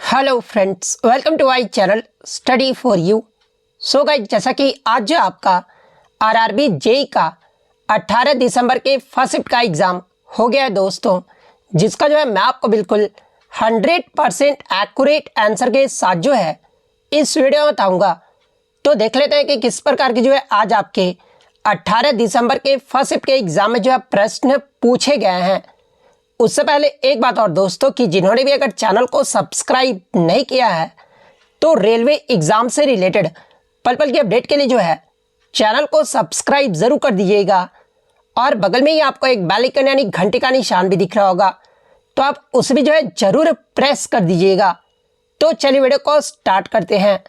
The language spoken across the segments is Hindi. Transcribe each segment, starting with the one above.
Hello friends, welcome to my channel study for you. So guys, जैसा कि आज जो आपका आरआरबी जेई का 18 दिसंबर के फर्स्ट शिफ्ट का एग्ज़ाम हो गया है दोस्तों, जिसका जो है मैं आपको बिल्कुल 100% एक्यूरेट आंसर के साथ जो है इस वीडियो में बताऊंगा। तो देख लेते हैं कि किस प्रकार की जो है आज आपके 18 दिसंबर के फर्स्ट शिफ्ट के एग्ज़ाम में जो है प्रश्न पूछे गए हैं। उससे पहले एक बात और दोस्तों, कि जिन्होंने भी अगर चैनल को सब्सक्राइब नहीं किया है तो रेलवे एग्ज़ाम से रिलेटेड पल पल की अपडेट के लिए जो है चैनल को सब्सक्राइब ज़रूर कर दीजिएगा। और बगल में ही आपको एक बेल आइकन यानी घंटे का निशान भी दिख रहा होगा, तो आप उसे भी जो है ज़रूर प्रेस कर दीजिएगा। तो चलिए वीडियो को स्टार्ट करते हैं।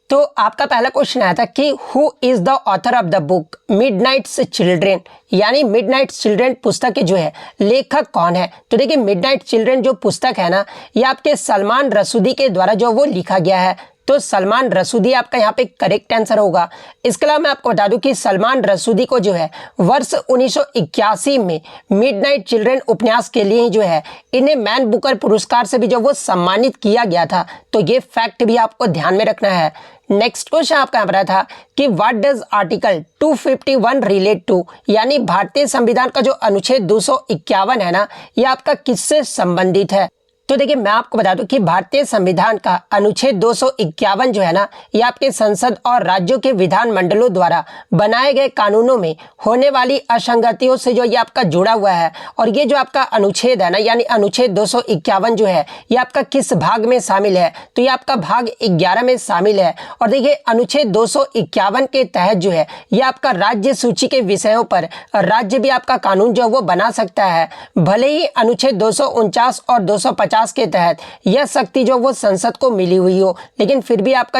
तो आपका पहला क्वेश्चन आया था कि who is the author of the book Midnights children, यानी मिडनाइट चिल्ड्रेन पुस्तक के जो है लेखक कौन है। तो देखिए, मिडनाइट चिल्ड्रेन जो पुस्तक है ना, ये आपके सलमान रसूदी के द्वारा जो वो लिखा गया है। तो सलमान रसूदी आपका यहाँ पे करेक्ट आंसर होगा। इसके अलावा मैं आपको बता दूं कि सलमान रसूदी को जो है वर्ष 1981 में मिडनाइट चिल्ड्रेन उपन्यास के लिए ही जो है इन्हें मैन बुकर पुरस्कार से भी जो वो सम्मानित किया गया था। तो ये फैक्ट भी आपको ध्यान में रखना है। नेक्स्ट क्वेश्चन आपका यहाँ पर था कि what does article 251 relate to, यानी भारतीय संविधान का जो अनुच्छेद 251 है ना, ये आपका किससे संबंधित है। तो देखिए, मैं आपको बता दूं कि भारतीय संविधान का अनुच्छेद 251 जो है ना, ये आपके संसद और राज्यों के विधान मंडलों द्वारा बनाए गए कानूनों में होने वाली असंगतियों से जो ये आपका जुड़ा हुआ है। और ये जो आपका अनुच्छेद है ना, यानी अनुच्छेद 251 जो है, ये आपका किस भाग में शामिल है। तो ये आपका भाग 11 में शामिल है। और देखिए, अनुच्छेद 251 के तहत जो है ये आपका राज्य सूची के विषयों पर राज्य भी आपका कानून जो है वो बना सकता है। भले ही अनुच्छेद 249 और 250 के तहत यह शक्ति जो वो संसद को मिली हुई हो, लेकिन फिर भी आपका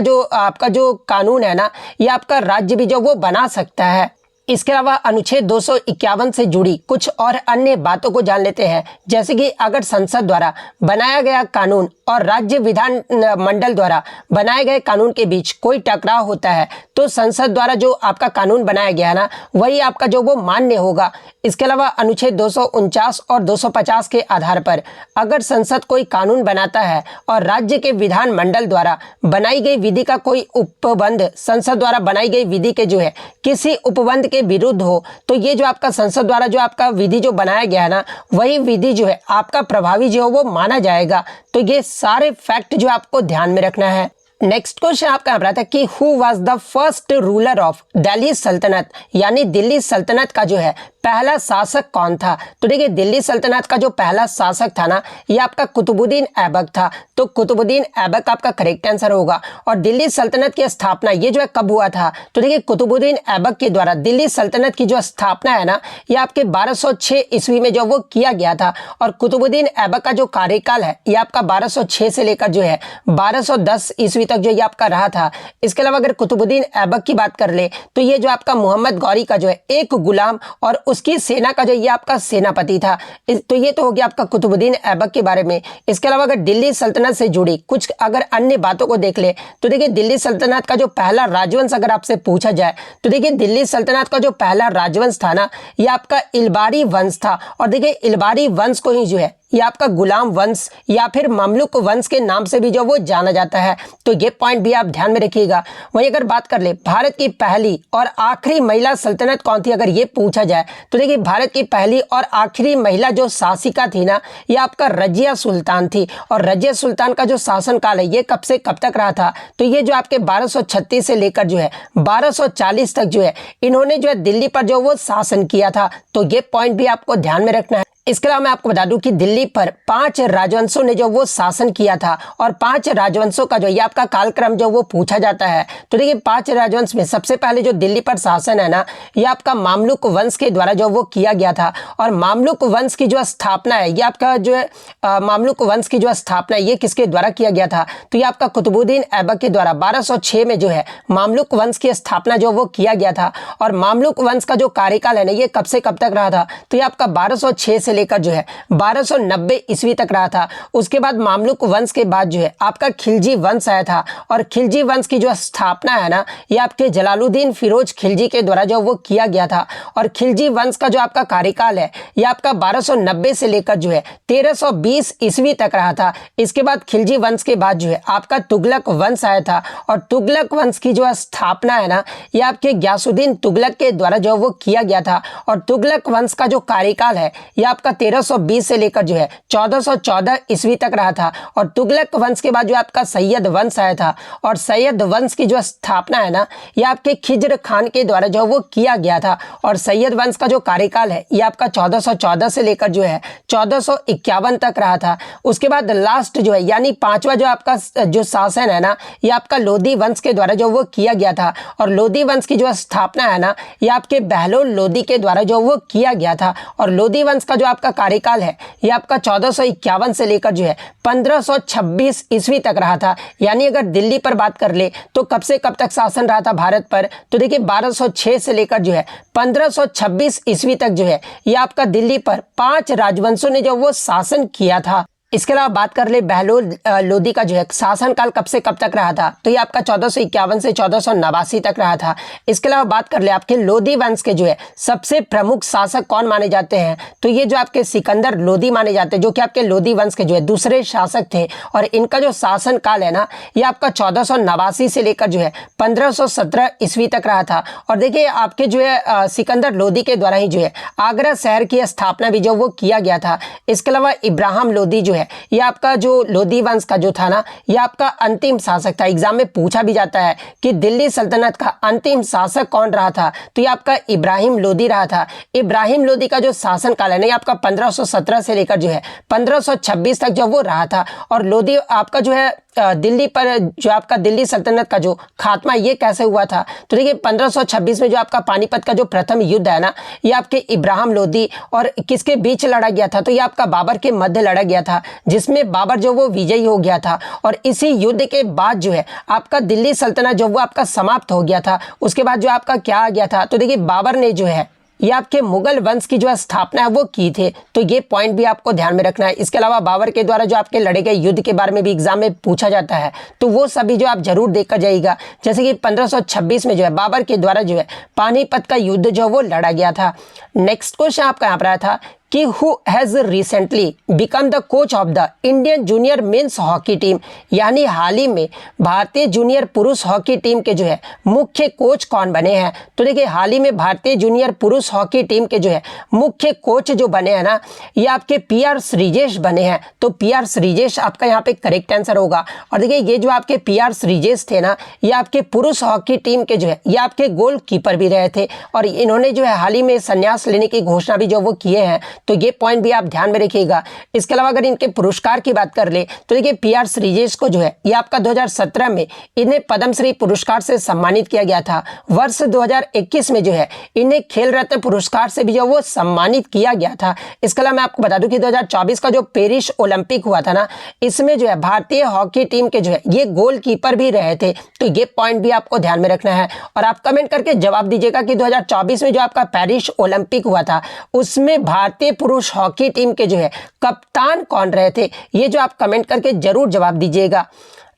जो कानून है ना, ये आपका राज्य भी जो वो बना सकता है। इसके अलावा अनुच्छेद 251 से जुड़ी कुछ और अन्य बातों को जान लेते हैं। जैसे कि अगर संसद द्वारा बनाया गया कानून और राज्य विधान मंडल द्वारा बनाए गए कानून के बीच कोई टकराव होता है, तो संसद द्वारा जो आपका कानून बनाया गया है ना, वही आपका जो वो मान्य होगा। इसके अलावा अनुच्छेद 249 और 250 के आधार पर अगर संसद कोई कानून बनाता है और राज्य के विधान मंडल द्वारा बनाई गई विधि का कोई उपबंध संसद द्वारा बनाई गई विधि के जो है किसी उपबंध के विरुद्ध हो, तो ये जो आपका संसद द्वारा जो आपका विधि जो बनाया गया है ना, वही विधि जो है आपका प्रभावी जो है वो माना जाएगा। तो ये सारे फैक्ट जो आपको ध्यान में रखना है। नेक्स्ट क्वेश्चन आपका यहाँ पर आता है कि who was the first ruler of Delhi सल्तनत, यानी दिल्ली सल्तनत का जो है पहला शासक कौन था। तो देखिए, दिल्ली सल्तनत का जो पहला शासक था ना, ये आपका कुतुबुद्दीन ऐबक था। तो कुतुबुद्दीन ऐबक आपका करेक्ट आंसर होगा। और दिल्ली सल्तनत की स्थापना ये जो है कब हुआ था। तो देखिए, कुतुबुद्दीन ऐबक के द्वारा दिल्ली सल्तनत की जो स्थापना है ना, ये आपके 1206 ईस्वी में जो वो किया गया था। और कुतुबुद्दीन ऐबक का जो कार्यकाल है ये आपका 1206 से लेकर जो है 1210 ईस्वी तक जो ये आपका रहा था। इसके अलावा अगर कुतुबुद्दीन ऐबक की बात कर ले, तो ये जो आपका मोहम्मद गौरी का जो है एक गुलाम और उसकी सेना का जो ये आपका सेनापति था। तो ये तो हो गया आपका कुतुबुद्दीन ऐबक के बारे में। इसके अलावा अगर दिल्ली सल्तनत से जुड़ी कुछ अगर अन्य बातों को देख ले, तो देखिए, दिल्ली सल्तनत का जो पहला राजवंश अगर आपसे पूछा जाए, तो देखिए, दिल्ली सल्तनत का जो पहला राजवंश था ना, ये आपका इलबारी वंश था। और देखिए, इलबारी वंश को ही जो है ये आपका गुलाम वंश या फिर ममलुक वंश के नाम से भी जो वो जाना जाता है। तो ये पॉइंट भी आप ध्यान में रखिएगा। वहीं अगर बात कर ले भारत की पहली और आखिरी महिला सल्तनत कौन थी, अगर ये पूछा जाए, तो देखिए, भारत की पहली और आखिरी महिला जो शासिका थी ना, ये आपका रजिया सुल्तान थी। और रजिया सुल्तान का जो शासनकाल है ये कब से कब तक रहा था। तो ये जो आपके 1236 से लेकर जो है 1240 तक जो है इन्होंने जो है दिल्ली पर जो वो शासन किया था। तो ये पॉइंट भी आपको ध्यान में रखना है। इसके अलावा मैं आपको बता दूं कि दिल्ली पर 5 राजवंशों ने जो वो शासन किया था। और 5 राजवंशों का जो ये आपका कालक्रम जो वो पूछा जाता है। तो देखिए, 5 राजवंश में सबसे पहले जो दिल्ली पर शासन है ना, ये आपका मामलुक वंश के द्वारा जो वो किया गया था। और मामलुक वंश की जो स्थापना है ये आपका जो है मामलुक वंश की जो स्थापना है ये किसके द्वारा किया गया था। तो ये आपका कुतुबुद्दीन ऐबक के द्वारा 1206 में जो है मामलुक वंश की स्थापना जो वो किया गया था। और मामलुक वंश का जो कार्यकाल है ना, ये कब से कब तक रहा था। तो ये आपका 1206 से लेकर जो है 1290 ईस्वी तक रहा था। उसके बाद मामलुक वंश के बाद जो है आपका खिलजी वंश आया था और खिलजी वंश की जो स्थापना है ना ये आपके जलालुद्दीन फिरोज खिलजी के द्वारा जो वो किया गया था। और खिलजी वंश का जो आपका कार्यकाल है ये आपका 1290 से लेकर जो है 1320 ईस्वी तक रहा था। इसके बाद खिलजी वंश के बाद जो है आपका तुगलक वंश आया था और तुगलक वंश की जो स्थापना है ना ये आपके गयासुद्दीन तुगलक के द्वारा जो वो किया गया था। और तुगलक वंश का जो कार्यकाल है ये आपका 1320 से लेकर जो है 1414 ईस्वी तक रहा था। और तुगलक वंश के बाद जो आपका सैयद वंश आया था और सैयद वंश की जो स्थापना है ना ये आपके खिज्र खान के द्वारा जो वो किया गया था। और सैयद वंश का जो कार्यकाल है ये आपका 1414 से लेकर जो है 1451 तक रहा था। उसके बाद लास्ट जो है यानी पांचवा जो आपका जो शासन है ना ये आपका लोधी वंश के द्वारा जो वो किया गया था। और लोधी वंश की जो स्थापना है ना ये आपके बहलोल लोधी के द्वारा जो वो किया गया था। और लोधी वंश का जो आपका कार्यकाल है ये आपका 1451 से लेकर जो है 1526 ईस्वी तक रहा था। यानी अगर दिल्ली पर बात कर ले तो कब से कब तक शासन रहा था भारत पर, तो देखिए 1206 से लेकर जो है 1526 ईस्वी तक जो है ये आपका दिल्ली पर 5 राजवंशों ने जो वो शासन किया था। इसके अलावा बात कर ले बहलोल लोधी का जो है शासनकाल कब से कब तक रहा था, तो ये आपका 1451 से 1489 तक रहा था। इसके अलावा बात कर ले आपके लोधी वंश के जो है सबसे प्रमुख शासक कौन माने जाते हैं, तो ये जो आपके सिकंदर लोधी माने जाते हैं जो कि आपके लोधी वंश के जो है दूसरे शासक थे। और इनका जो शासनकाल है ना ये आपका 1489 से लेकर जो है 1517 ईस्वी तक रहा था। और देखिए आपके जो है सिकंदर लोधी के द्वारा ही जो है आगरा शहर की स्थापना भी जो वो किया गया था। इसके अलावा इब्राहिम लोधी जो है ये आपका जो लोधी वंश का जो था ना ये आपका अंतिम शासक था। एग्जाम में पूछा भी जाता है कि दिल्ली सल्तनत का अंतिम शासक कौन रहा था, तो ये आपका इब्राहिम लोधी रहा था। इब्राहिम लोधी का जो शासनकाल है ना ये आपका 1517 से लेकर जो है 1526 तक जो वो रहा था। और लोधी आपका जो है दिल्ली पर जो आपका दिल्ली सल्तनत का जो खात्मा ये कैसे हुआ था, तो देखिए 1526 में जो आपका पानीपत का जो प्रथम युद्ध है ना ये आपके इब्राहिम लोधी और किसके बीच लड़ा गया था, तो ये आपका बाबर के मध्य लड़ा गया था जिसमें बाबर जो वो विजयी हो गया था। और इसी युद्ध के बाद जो है आपका दिल्ली सल्तनत जो वो आपका समाप्त हो गया था। उसके बाद जो आपका क्या आ गया था, तो देखिए बाबर ने जो है ये आपके मुगल वंश की जो स्थापना है वो की थे, तो ये पॉइंट भी आपको ध्यान में रखना है। इसके अलावा बाबर के द्वारा जो आपके लड़े गए युद्ध के बारे में भी एग्जाम में पूछा जाता है, तो वो सभी जो आप जरूर देखकर जाइएगा। जैसे कि 1526 में जो है बाबर के द्वारा जो है पानीपत का युद्ध जो वो लड़ा गया था। नेक्स्ट क्वेश्चन आपका यहाँ पर आया था कि who has recently become the coach of the Indian junior men's hockey team, यानी हाल ही में भारतीय जूनियर पुरुष हॉकी टीम के जो है मुख्य कोच कौन बने हैं। तो देखिए हाल ही में भारतीय जूनियर पुरुष हॉकी टीम के जो है मुख्य कोच जो बने हैं ना ये आपके पीआर श्रीजेश बने हैं। तो पीआर श्रीजेश आपका यहाँ पे करेक्ट आंसर होगा। और देखिए ये जो आपके पीआर श्रीजेश थे ना ये आपके पुरुष हॉकी टीम के जो है ये आपके गोलकीपर भी रहे थे और इन्होंने जो है हाल ही में संन्यास लेने की घोषणा भी जो वो किए हैं, तो ये पॉइंट भी आप ध्यान में रखिएगा। इसके अलावा अगर इनके पुरस्कार की बात कर ले तो देखिए पीआर श्रीजेश को जो है ये आपका 2017 में इन्हें पद्मश्री पुरस्कार से सम्मानित किया गया था। वर्ष 2021 में जो है इन्हें खेल रत्न पुरस्कार से भी जो वो सम्मानित किया गया था। इसके अलावा मैं आपको बता दूं कि 2024 का जो पेरिस ओलंपिक हुआ था ना इसमें जो है भारतीय हॉकी टीम के जो है ये गोलकीपर भी रहे थे, तो ये पॉइंट भी आपको ध्यान में रखना है। और आप कमेंट करके जवाब दीजिएगा कि 2024 में जो आपका पेरिस ओलंपिक हुआ था उसमें भारतीय पुरुष हॉकी टीम के जो है कप्तान कौन रहे थे, ये जो आप कमेंट करके जरूर जवाब दीजिएगा।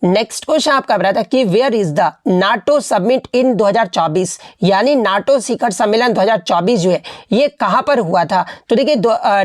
नेक्स्ट क्वेश्चन आपका बता था कि where is the NATO summit in 2024, यानी नाटो शिखर सम्मेलन 2024 जो है ये कहां पर हुआ था। तो देखिए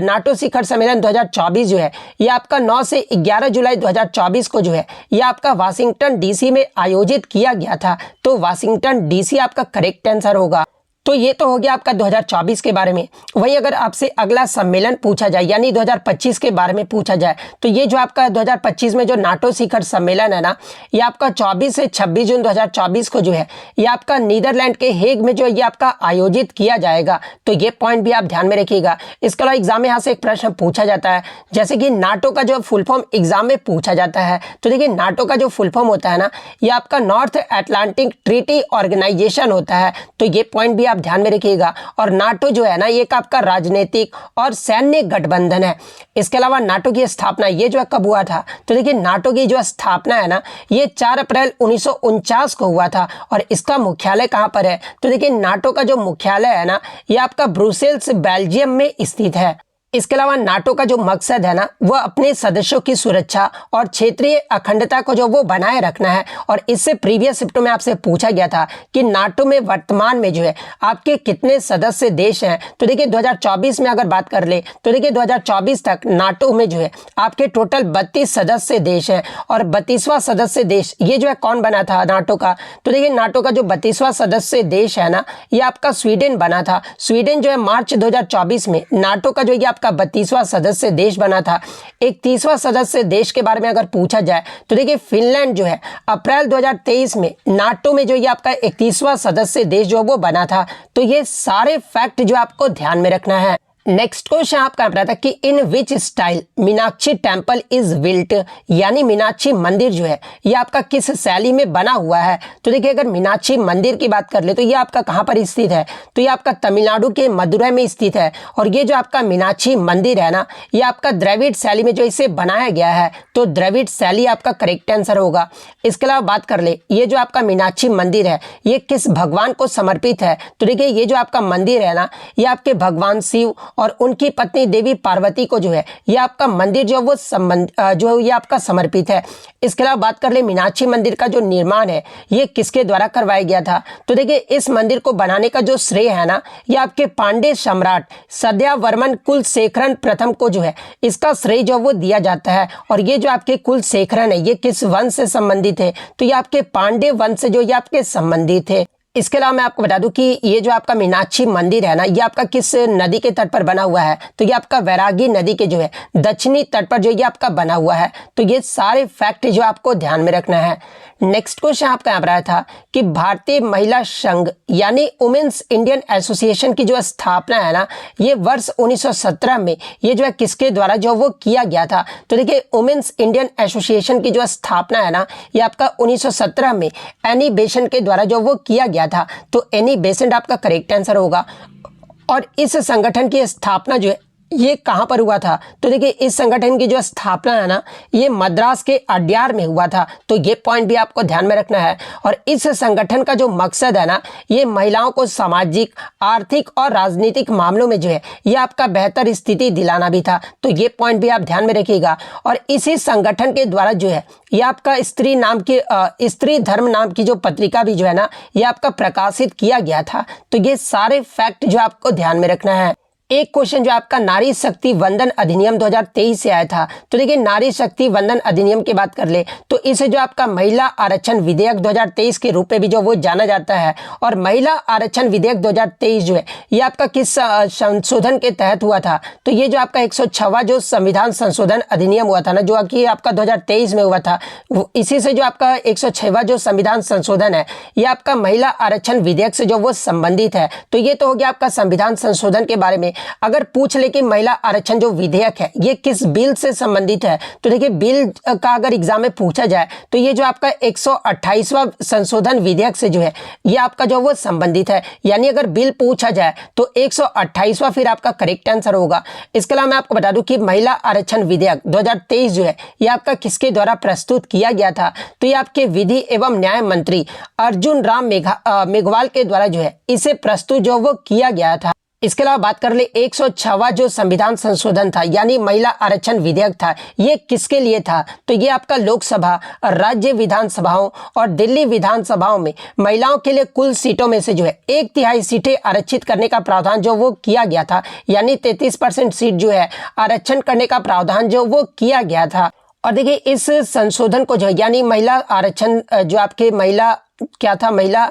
नाटो शिखर सम्मेलन 2024 जो है ये आपका 9 से 11 जुलाई 2024 को जो है ये आपका वाशिंगटन डीसी में आयोजित किया गया था। तो वाशिंगटन डीसी आपका करेक्ट आंसर होगा। तो ये तो हो गया आपका 2024 के बारे में। वहीं अगर आपसे अगला सम्मेलन पूछा जाए यानी 2025 के बारे में पूछा जाए तो ये जो आपका 2025 में जो नाटो शिखर सम्मेलन है ना ये आपका 24 से 26 जून 2024 को जो है ये आपका नीदरलैंड के हेग में जो ये आपका आयोजित किया जाएगा। तो ये पॉइंट भी आप ध्यान में रखिएगा। इसके अलावा एग्जाम में यहाँ से एक प्रश्न पूछा जाता है जैसे कि नाटो का जो फुल फॉर्म एग्जाम में पूछा जाता है, तो देखिए नाटो का जो फुल फॉर्म होता है ना ये आपका नॉर्थ अटलांटिक ट्रीटी ऑर्गेनाइजेशन होता है। तो ये पॉइंट भी ध्यान में रखिएगा। और नाटो जो है ना ये आपका राजनीतिक और सैन्य गठबंधन है। इसके अलावा नाटो की स्थापना ये जो है कब हुआ था, तो देखिए नाटो की जो स्थापना है ना ये 4 अप्रैल 1949 को हुआ था। और इसका मुख्यालय कहां पर है, तो देखिए नाटो का जो मुख्यालय है ना ये आपका ब्रुसेल्स बेल्जियम में स्थित है। इसके अलावा नाटो का जो मकसद है ना, वह अपने सदस्यों की सुरक्षा और क्षेत्रीय अखंडता को जो वो बनाए रखना है। और इससे प्रीवियस शिफ्टों में आपसे पूछा गया था कि नाटो में वर्तमान में जो है आपके कितने सदस्य देश हैं। तो देखिए 2024 में अगर बात कर ले तो देखिए 2024 तक नाटो में जो है आपके टोटल 32 सदस्य देश हैं। और 32वां सदस्य देश ये जो है कौन बना था नाटो का, तो देखिए नाटो का जो 32वां सदस्य देश है ना, ये आपका स्वीडन बना था। स्वीडन जो है मार्च 2024 में नाटो का जो ये आपका 32वां सदस्य देश बना था। 31वां सदस्य देश के बारे में अगर पूछा जाए तो देखिए फिनलैंड जो है अप्रैल 2023 में नाटो में जो ये आपका 31वां सदस्य देश जो वो बना था। तो ये सारे फैक्ट जो आपको ध्यान में रखना है। नेक्स्ट क्वेश्चन आपका रहा था कि in which style Meenakshi temple is built, यानी मीनाक्षी मंदिर जो है ये आपका किस शैली में बना हुआ है। तो देखिए अगर मीनाक्षी मंदिर की बात कर ले तो ये आपका कहाँ पर स्थित है, तो ये आपका तमिलनाडु के मदुरै में स्थित है। और ये जो आपका मीनाक्षी मंदिर है ना, ये आपका द्रविड़ शैली में जो इसे बनाया गया है, तो द्रविड़ शैली आपका करेक्ट आंसर होगा। इसके अलावा बात कर ले ये जो आपका मीनाक्षी मंदिर है ये किस भगवान को समर्पित है। तो देखिए ये जो आपका मंदिर है ना, ये आपके भगवान शिव और उनकी पत्नी देवी पार्वती को जो है ये आपका मंदिर जो वो जो ये आपका समर्पित है। इसके अलावा बात कर ले मीनाक्षी मंदिर का जो निर्माण है ये किसके द्वारा करवाया गया था। तो देखिए इस मंदिर को बनाने का जो श्रेय है ना, ये आपके पांड्य सम्राट सद्यावर्मन कुलशेखरन प्रथम को जो है इसका श्रेय जो वो दिया जाता है। और ये जो आपके कुलशेखरन है ये किस वंश से संबंधित है, तो ये आपके पांड्य वंश से जो ये आपके संबंधित है। इसके अलावा मैं आपको बता दूं कि ये जो आपका मीनाक्षी मंदिर है ना, ये आपका किस नदी के तट पर बना हुआ है, तो ये आपका वैरागी नदी के जो है दक्षिणी तट पर जो ये आपका बना हुआ है। तो ये सारे फैक्ट जो आपको ध्यान में रखना है। नेक्स्ट क्वेश्चन आपका यहाँ पर आया था कि भारतीय महिला संघ यानी वुमेन्स इंडियन एसोसिएशन की जो स्थापना है ना, ये वर्ष 1917 में ये जो है किसके द्वारा जो वो किया गया था। तो देखिए वुमेन्स इंडियन एसोसिएशन की जो स्थापना है ना, ये आपका 1917 में एनी बेसेंट के द्वारा जो वो किया गया था। तो एनी बेसेंट आपका करेक्ट आंसर होगा। और इस संगठन की स्थापना जो है ये कहाँ पर हुआ था, तो देखिए इस संगठन की जो स्थापना है ना, ये मद्रास के अड्यार में हुआ था। तो ये पॉइंट भी आपको ध्यान में रखना है। और इस संगठन का जो मकसद है ना, ये महिलाओं को सामाजिक, आर्थिक और राजनीतिक मामलों में जो है ये आपका बेहतर स्थिति दिलाना भी था। तो ये पॉइंट भी आप ध्यान में रखिएगा। और इसी संगठन के द्वारा जो है ये आपका स्त्री धर्म नाम की जो पत्रिका भी जो है ना, ये आपका प्रकाशित किया गया था। तो ये सारे फैक्ट जो आपको ध्यान में रखना है। एक क्वेश्चन जो आपका नारी शक्ति वंदन अधिनियम 2023 से आया था। तो देखिए नारी शक्ति वंदन अधिनियम की बात कर ले तो इसे जो आपका महिला आरक्षण विधेयक 2023 के रूप में भी जो वो जाना जाता है। और महिला आरक्षण विधेयक 2023 जो है ये आपका किस संशोधन के तहत हुआ था, तो ये जो आपका 106वां जो संविधान संशोधन अधिनियम हुआ था ना, जो कि आपका 2023 में हुआ था, इसी से जो आपका 106वां जो संविधान संशोधन है ये आपका महिला आरक्षण विधेयक से जो वो संबंधित है। तो ये तो हो गया आपका संविधान संशोधन के बारे में। अगर पूछ ले कि महिला आरक्षण जो विधेयक है ये किस बिल से संबंधित है, तो देखिए बिल का अगर एग्जाम में पूछा जाए तो ये जो आपका 128वां संशोधन विधेयक से जो है ये आपका जो वो संबंधित है। यानी अगर बिल पूछा जाए तो 128वां फिर आपका करेक्ट आंसर होगा। इसके अलावा मैं आपको बता दूं कि महिला आरक्षण विधेयक 2023 जो है ये आपका किसके द्वारा प्रस्तुत किया गया था, तो ये आपके विधि एवं न्याय मंत्री अर्जुन राम मेघवाल के द्वारा जो है इसे प्रस्तुत जो वो किया गया था। इसके अलावा बात कर ले 106वां जो संविधान संशोधन था यानी महिला आरक्षण विधेयक था, ये किसके लिए था, तो ये आपका लोकसभा, राज्य विधानसभाओं और दिल्ली विधानसभाओं में महिलाओं के लिए कुल सीटों में से जो है 1/3 सीटें आरक्षित करने का प्रावधान जो वो किया गया था। यानी 33% सीट जो है आरक्षण करने का प्रावधान जो वो किया गया था। और देखिए इस संशोधन को जो है यानी महिला आरक्षण जो आपके महिला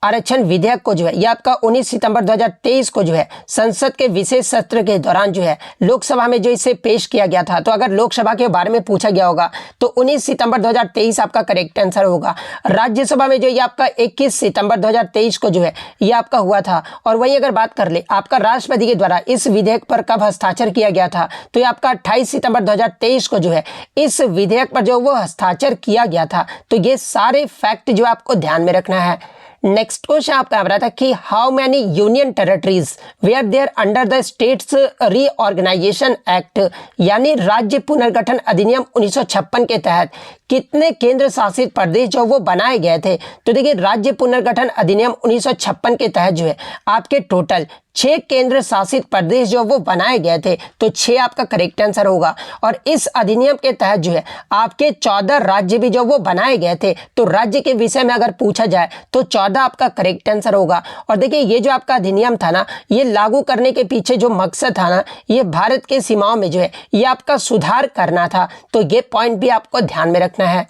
आरक्षण विधेयक को जो है ये आपका 19 सितंबर 2023 को जो है संसद के विशेष सत्र के दौरान जो है लोकसभा में जो इसे पेश किया गया था। तो अगर लोकसभा के बारे में पूछा गया होगा तो 19 सितंबर 2023 आपका करेक्ट आंसर होगा। राज्यसभा में जो ये आपका 21 सितंबर 2023 को जो है ये आपका हुआ था। और वहीं अगर बात कर ले आपका राष्ट्रपति के द्वारा इस विधेयक पर कब हस्ताक्षर किया गया था, तो ये आपका 28 सितंबर 2023 को जो है इस विधेयक पर जो वो हस्ताक्षर किया गया था। तो ये सारे फैक्ट जो आपको ध्यान में रखना है। नेक्स्ट क्वेश्चन आपका आ रहा था कि how many union territories were there under the states reorganisation act, यानी राज्य पुनर्गठन अधिनियम 1956 के तहत कितने केंद्र शासित प्रदेश जो वो बनाए गए थे। तो देखिए राज्य पुनर्गठन अधिनियम 1956 के तहत जो है आपके टोटल 6 केंद्र शासित प्रदेश जो वो बनाए गए थे, तो 6 आपका करेक्ट आंसर होगा। और इस अधिनियम के तहत जो है आपके 14 राज्य भी जो वो बनाए गए थे, तो राज्य के विषय में अगर पूछा जाए तो 14 आपका करेक्ट आंसर होगा। और देखिए ये जो आपका अधिनियम था ना, ये लागू करने के पीछे जो मकसद था ना, ये भारत के सीमाओं में जो है ये आपका सुधार करना था, तो ये पॉइंट भी आपको ध्यान में रखना है।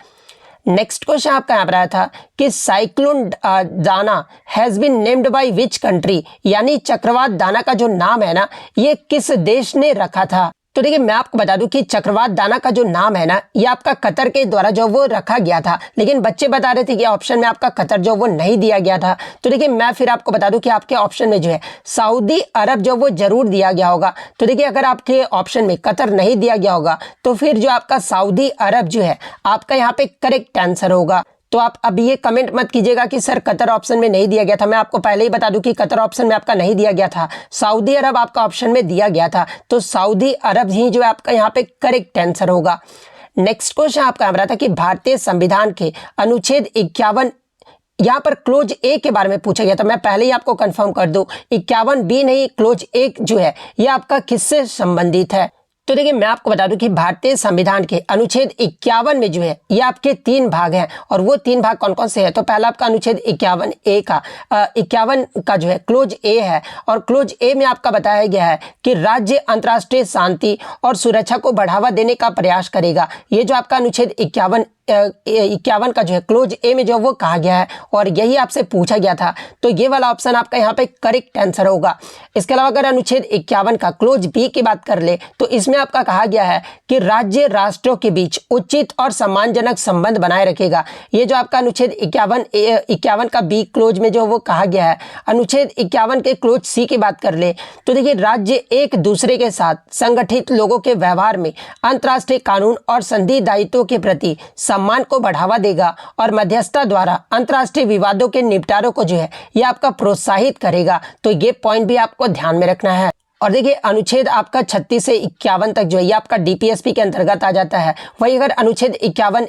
नेक्स्ट क्वेश्चन आपका यहाँ पर आया था कि cyclone Dana has been named by which country, यानी चक्रवात दाना का जो नाम है ना, ये किस देश ने रखा था। तो देखिए मैं आपको बता दूं कि चक्रवात दाना का जो नाम है ना, ये आपका कतर के द्वारा जो वो रखा गया था, लेकिन बच्चे बता रहे थे कि ऑप्शन में आपका कतर जो वो नहीं दिया गया था। तो देखिए मैं फिर आपको बता दूं कि आपके ऑप्शन में जो है सऊदी अरब जो वो जरूर दिया गया होगा। तो देखिए अगर आपके ऑप्शन में कतर नहीं दिया गया होगा तो फिर जो आपका सऊदी अरब जो है आपका यहाँ पे करेक्ट आंसर होगा। तो आप अब ये कमेंट मत कीजिएगा कि सर कतर ऑप्शन में नहीं दिया गया था। मैं आपको पहले ही बता दूं कि कतर ऑप्शन में आपका नहीं दिया गया था, सऊदी अरब आपका ऑप्शन में दिया गया था, तो सऊदी अरब ही जो है आपका यहाँ पे करेक्ट आंसर होगा। नेक्स्ट क्वेश्चन आपका आ रहा था कि भारतीय संविधान के अनुच्छेद 51 यहाँ पर क्लोज ए के बारे में पूछा गया था। मैं पहले ही आपको कंफर्म कर दूं, 51 बी नहीं, क्लोज ए जो है ये आपका किससे संबंधित है। तो देखिए मैं आपको बता दूं कि भारतीय संविधान के अनुच्छेद 51 में जो है ये आपके 3 भाग हैं, और वो 3 भाग कौन कौन से हैं। तो पहला आपका अनुच्छेद 51 ए का 51 का जो है क्लोज ए है, और क्लोज ए में आपका बताया गया है कि राज्य अंतर्राष्ट्रीय शांति और सुरक्षा को बढ़ावा देने का प्रयास करेगा। ये जो आपका अनुच्छेद 51 का जो है क्लोज ए में जो वो कहा गया है, और यही आपसे पूछा गया था, तो ये वाला ऑप्शन आपका यहाँ पे करेक्ट आंसर होगा। इसके अलावा अगर अनुच्छेद 51 का क्लोज बी की बात कर ले तो इसमें आपका कहा गया है कि राज्य राष्ट्रों के बीच उचित और सम्मानजनक संबंध बनाए रखेगा। ये जो आपका अनुच्छेद 51 का बी क्लोज में जो वो कहा गया है। अनुच्छेद 51 के क्लोज सी की बात कर ले तो देखिए राज्य एक दूसरे के साथ संगठित लोगों के व्यवहार में अंतर्राष्ट्रीय कानून और संधि दायित्वों के प्रति सम्मान को बढ़ावा देगा, और मध्यस्थता द्वारा अंतर्राष्ट्रीय विवादों के निपटारे को जो है ये आपका प्रोत्साहित करेगा। तो ये पॉइंट भी आपको ध्यान में रखना है। और देखिए अनुच्छेद आपका 36 से 51 तक जो है ये आपका डीपीएसपी के अंतर्गत आ जाता है। वही अगर अनुच्छेद 51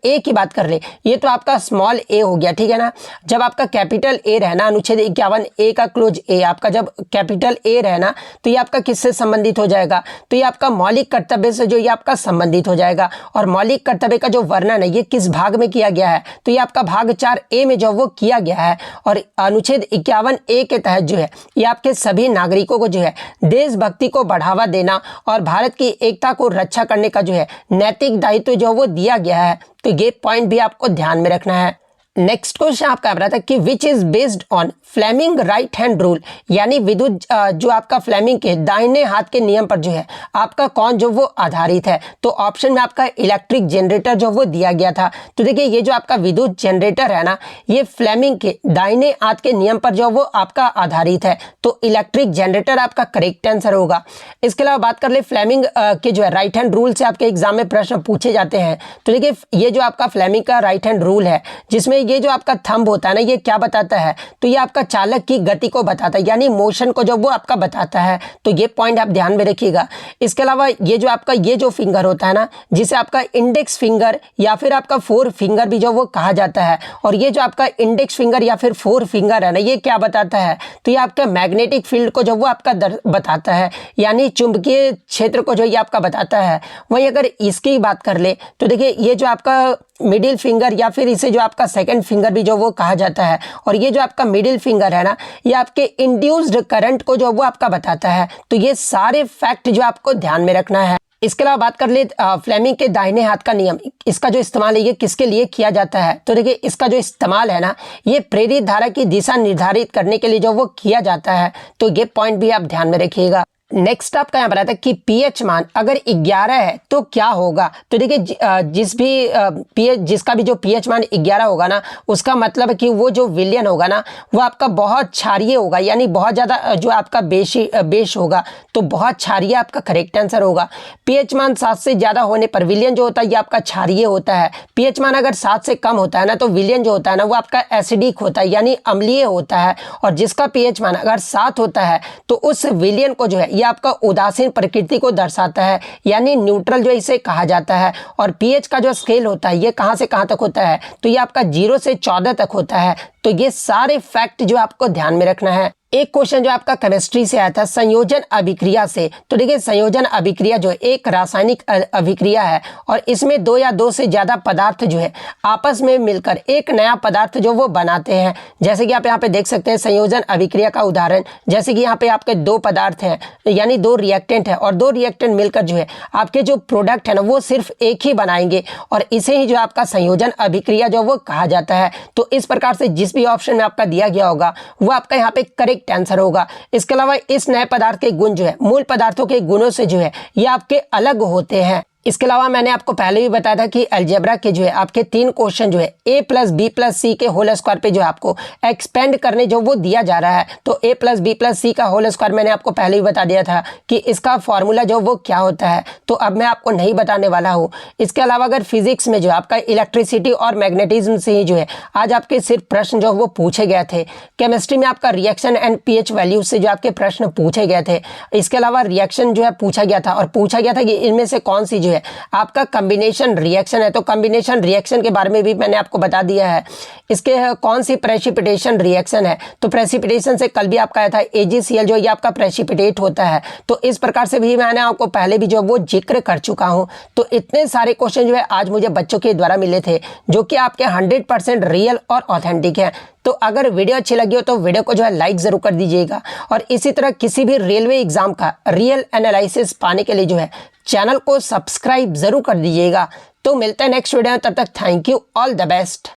ए की बात कर ले, ये तो आपका स्मॉल ए हो गया, ठीक है ना। जब आपका कैपिटल ए रहना, अनुच्छेद 51 ए का क्लोज ए आपका जब कैपिटल ए रहना, तो ये आपका किससे संबंधित हो जाएगा, तो ये आपका मौलिक कर्तव्य से जो ये आपका संबंधित हो जाएगा। और मौलिक कर्तव्य का जो वर्णन है ये किस भाग में किया गया है, तो ये आपका भाग 4 ए में जो वो किया गया है। और अनुच्छेद 51 ए के तहत जो है ये आपके सभी नागरिकों को जो है देशभक्ति को बढ़ावा देना और भारत की एकता को रक्षा करने का जो है नैतिक दायित्व जो वो दिया गया है। तो ये पॉइंट भी आपको ध्यान में रखना है। नेक्स्ट क्वेश्चन आपका आ रहा था कि which is based on Fleming right hand rule, यानी विद्युत जो आपका फ्लेमिंग के दाहिने हाथ के नियम पर जो है आपका कौन जो वो आधारित है। तो ऑप्शन में आपका इलेक्ट्रिक जनरेटर जो वो दिया गया था। तो देखिए ये जो आपका विद्युत जनरेटर है ना, ये फ्लेमिंग के दाहिने हाथ के नियम पर जो वो आपका आधारित है, तो इलेक्ट्रिक जनरेटर आपका करेक्ट आंसर होगा। इसके अलावा बात कर ले फ्लेमिंग के जो है राइट हैंड रूल से आपके एग्जाम में प्रश्न पूछे जाते हैं। तो देखिए ये जो आपका फ्लेमिंग का राइट हैंड रूल है, जिसमें ये जो आपका थंब होता है ना, ये क्या बताता है, तो ये आपका चालक की गति को बताता है, यानी मोशन को जो वो आपका बताता है। तो ये पॉइंट आप ध्यान में रखिएगा। इसके अलावा ये जो आपका ये जो फिंगर होता है ना, जिसे आपका इंडेक्स फिंगर या फिर आपका 4 फिंगर भी जो वो कहा जाता है, और ये जो आपका इंडेक्स फिंगर या फिर 4 फिंगर है ना, ये क्या बताता है, तो ये आपका मैग्नेटिक फील्ड को जो वो आपका बताता है, यानी चुंबकीय क्षेत्र को जो ये आपका बताता है। वहीं अगर इसकी बात कर ले तो देखिए ये जो आपका मिडिल फिंगर या फिर इसे जो आपका सेकंड फिंगर भी जो वो कहा जाता है, और ये जो आपका मिडिल फिंगर है ना, ये आपके इंड्यूस्ड करंट को जो वो आपका बताता है। तो ये सारे फैक्ट जो आपको ध्यान में रखना है। इसके अलावा बात कर ले फ्लेमिंग के दाहिने हाथ का नियम, इसका जो इस्तेमाल है ये किसके लिए किया जाता है। तो देखिए इसका जो इस्तेमाल है ना, ये प्रेरित धारा की दिशा निर्धारित करने के लिए जो वो किया जाता है। तो ये पॉइंट भी आप ध्यान में रखिएगा। नेक्स्ट आपका यहाँ बताया था कि पीएच मान अगर 11 है तो क्या होगा। तो देखिए जिस भी पीएच जिसका भी जो पीएच मान 11 होगा ना, उसका मतलब है कि वो जो विलयन होगा ना वो आपका बहुत क्षारीय होगा, यानी बहुत ज़्यादा जो आपका बेश होगा, तो बहुत क्षारीय आपका करेक्ट आंसर होगा। पीएच मान 7 से ज़्यादा होने पर विलयन जो होता है ये आपका क्षारीय होता है। पीएच मान अगर 7 से कम होता है ना तो विलयन जो होता है ना वो आपका एसिडिक होता है, यानी अम्लीय होता है। और जिसका पीएच मान अगर 7 होता है तो उस विलयन को जो है ये आपका उदासीन प्रकृति को दर्शाता है, यानी न्यूट्रल जो इसे कहा जाता है। और पीएच का जो स्केल होता है ये कहाँ से कहाँ तक होता है, तो ये आपका 0 से 14 तक होता है। तो ये सारे फैक्ट जो आपको ध्यान में रखना है। एक क्वेश्चन जो आपका केमिस्ट्री से आया था संयोजन अभिक्रिया से। तो देखिए संयोजन अभिक्रिया जो एक रासायनिक अभिक्रिया है और इसमें 2 या 2 से ज़्यादा पदार्थ जो है आपस में मिलकर एक नया पदार्थ जो वो बनाते हैं। जैसे कि आप यहाँ पे देख सकते हैं संयोजन अभिक्रिया का उदाहरण, जैसे कि यहाँ पे आपके 2 पदार्थ हैं, यानी 2 रिएक्टेंट है और 2 रिएक्टेंट मिलकर जो है आपके जो प्रोडक्ट है ना वो सिर्फ एक ही बनाएंगे, और इसे ही जो आपका संयोजन अभिक्रिया जो वो कहा जाता है। तो इस प्रकार से जिस भी ऑप्शन में आपका दिया गया होगा वो आपका यहाँ पे करेक्ट आंसर होगा। इसके अलावा इस नए पदार्थ के गुण जो है मूल पदार्थों के गुणों से जो है ये आपके अलग होते हैं। इसके अलावा मैंने आपको पहले भी बताया था कि अलजेब्रा के जो है आपके 3 क्वेश्चन जो है a + b + c के होल स्क्वायर पे जो है आपको एक्सपेंड करने जो वो दिया जा रहा है। तो a + b + c का होल स्क्वायर मैंने आपको पहले ही बता दिया था कि इसका फॉर्मूला जो वो क्या होता है, तो अब मैं आपको नहीं बताने वाला हूँ। इसके अलावा अगर फिजिक्स में जो आपका इलेक्ट्रिसिटी और मैग्नेटिज्म से ही जो है आज आपके सिर्फ प्रश्न जो वो पूछे गए थे। केमिस्ट्री में आपका रिएक्शन एंड pH वैल्यू से जो आपके प्रश्न पूछे गए थे। इसके अलावा रिएक्शन जो है पूछा गया था और पूछा गया था कि इनमें से कौन सी है आपका कॉम्बिनेशन रिएक्शन है। तो कॉम्बिनेशन रिएक्शन के बारे में भी मैंने आपको बता दिया है। इसके कौन सी प्रेसिपिटेशन रिएक्शन है, तो प्रेसिपिटेशन से कल भी आपका आया था AgCl जो ये आपका प्रेसिपिटेट होता है। तो इस प्रकार से भी मैंने आपको पहले भी जो वो जिक्र कर चुका हूं। तो इतने सारे क्वेश्चन जो है आज मुझे बच्चों के द्वारा मिले थे जो कि आपके 100% रियल और ऑथेंटिक है। तो अगर वीडियो अच्छी लगी हो तो वीडियो को जो है लाइक ज़रूर कर दीजिएगा, और इसी तरह किसी भी रेलवे एग्जाम का रियल एनालिसिस पाने के लिए जो है चैनल को सब्सक्राइब ज़रूर कर दीजिएगा। तो मिलते हैं नेक्स्ट वीडियो में, तब तक thank you, all the best.